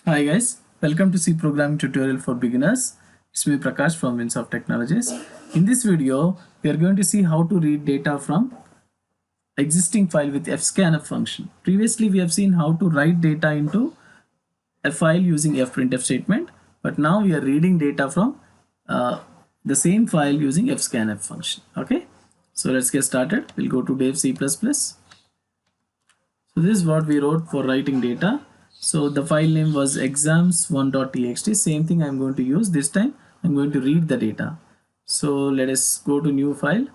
Hi guys, welcome to C programming tutorial for beginners. It's me Prakash from Winsoft Technologies. In this video, we are going to see how to read data from existing file with fscanf function. Previously, we have seen how to write data into a file using fprintf statement, but now we are reading data from the same file using fscanf function. Okay, so let's get started. We'll go to dev C++. So this is what we wrote for writing data. So the file name was exams1.txt. Same thing I'm going to use this time. I'm going to read the data. So let us go to new file,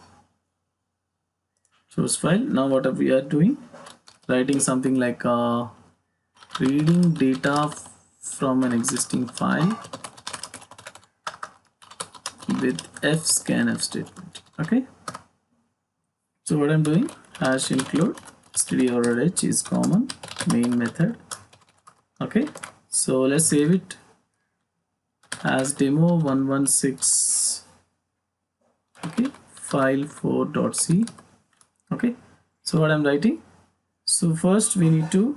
source file. Now what we are doing, writing something like reading data from an existing file with fscanf statement. Okay. So what I'm doing, hash include std_h is common main method. Okay, so let's save it as demo116. Okay, file4.c. okay, so what I'm writing, so first we need to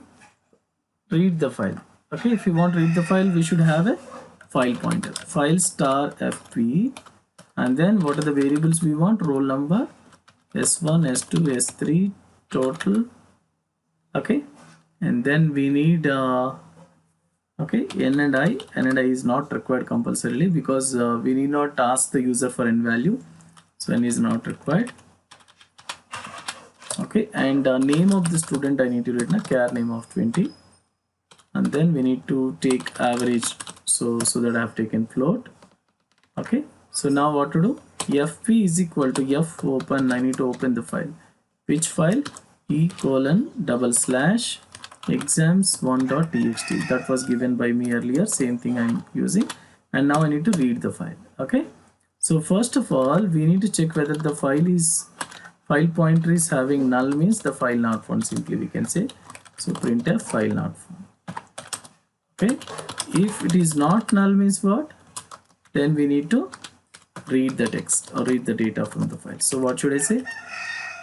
read the file. Okay, if you want to read the file, we should have a file pointer, file star fp, and then what are the variables we want? Roll number, s1, s2, s3, total. Okay, and then we need okay, n and I is not required compulsorily because we need not ask the user for n value, so n is not required. Okay, and name of the student I need to write char name of 20, and then we need to take average, so that I have taken float. Okay, so now what to do, fp is equal to f open, I need to open the file. Which file? e:// exams1.txt, that was given by me earlier, same thing I'm using, and now I need to read the file. Okay, so first of all we need to check whether the file pointer is having null, means the file not found, simply we can say, so printf file not found. Okay, if it is not null means what, then we need to read the text or read the data from the file. So what should I say?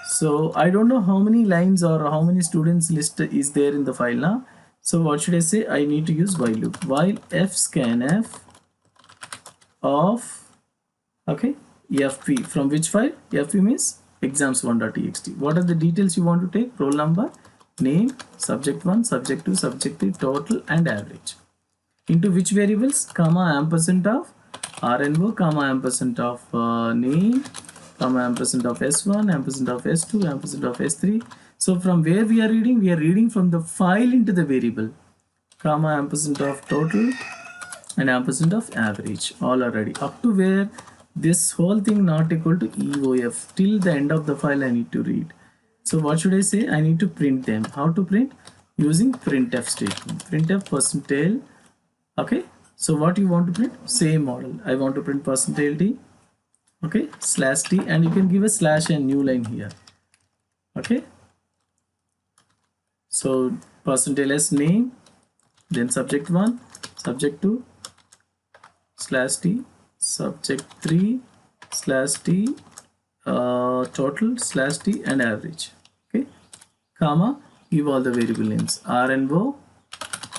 So I don't know how many lines or how many students list is there in the file now. So what should I say? I need to use while loop. While fscanf of, okay, fp, from which file? fp means exams1.txt. What are the details you want to take? Roll number, name, subject1, subject2, subject3, total, and average. Into which variables? Comma ampersand of rno, comma ampersand of name, comma ampersand of s1, ampersand of s2, ampersand of s3. So from where we are reading? We are reading from the file into the variable, comma ampersand of total and ampersand of average, all are ready. Up to where this whole thing not equal to eof, till the end of the file I need to read. So what should I say? I need to print them. How to print? Using printf statement. Printf %. Okay, so what you want to print? Same model. I want to print %d. Okay, /t, and you can give a slash and new line here. Okay, so %s name, then subject1, subject2, /t, subject3, /t, total, /t, and average. Okay, comma, give all the variable names, rno,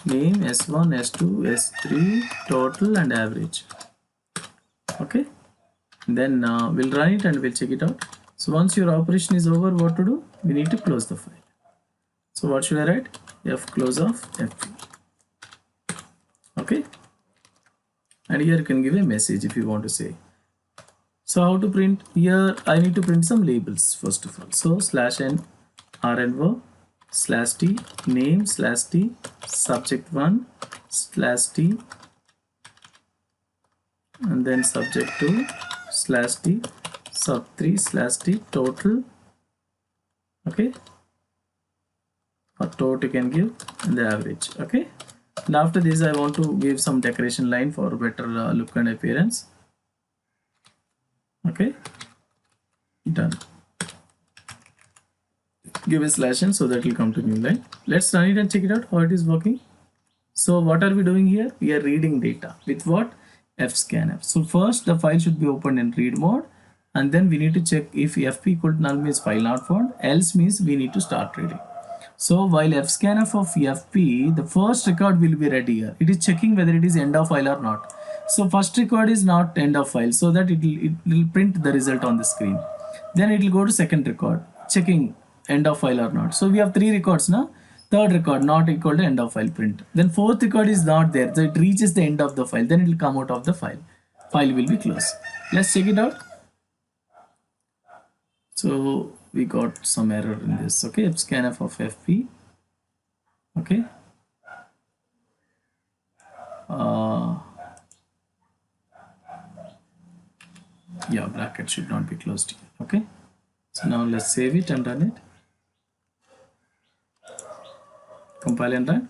name, s1, s2, s3, total, and average. Okay, then we'll run it and we'll check it out. So once your operation is over, what to do? We need to close the file. So what should I write? F close of fp. Okay, and here you can give a message if you want to say. So how to print? Here I need to print some labels first of all. So /n rno /t name /t subject1 /t and then subject2 /t sub3 /t total. Okay, or total you can give, and the average. Okay, and after this I want to give some decoration line for better look and appearance. Okay, done. Give a /n so that will come to new line. Let's run it and check it out how it is working. So what are we doing here? We are reading data with what? fscanf. So first the file should be opened in read mode, and then we need to check if fp equal to null means file not found, else means we need to start reading. So while fscanf of fp, the first record will be read here. It is checking whether it is end of file or not. So first record is not end of file, so that it will print the result on the screen. Then it will go to second record, checking end of file or not. So we have three records now. Third record not equal to end of file, print. Then fourth record is not there, so it reaches the end of the file. Then it will come out of the file. File will be closed. Let's check it out. So we got some error in this. Okay, scanf of fp. Okay. Yeah, bracket should not be closed here. Okay. So now let's save it and run it. Compile and run.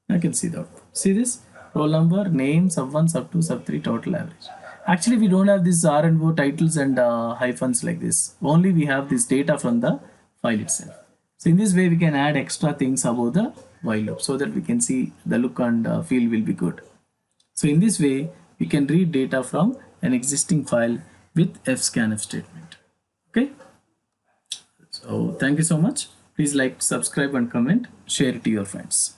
I can see the output. See this? Roll number, name, sub1, sub2, sub3, total average. Actually, we don't have this R and O titles and hyphens like this. Only we have this data from the file itself. So in this way, we can add extra things about the while loop so that we can see the look and feel will be good. So in this way, we can read data from an existing file with fscanf statement. Okay. So thank you so much. Please like, subscribe and comment, share it to your friends.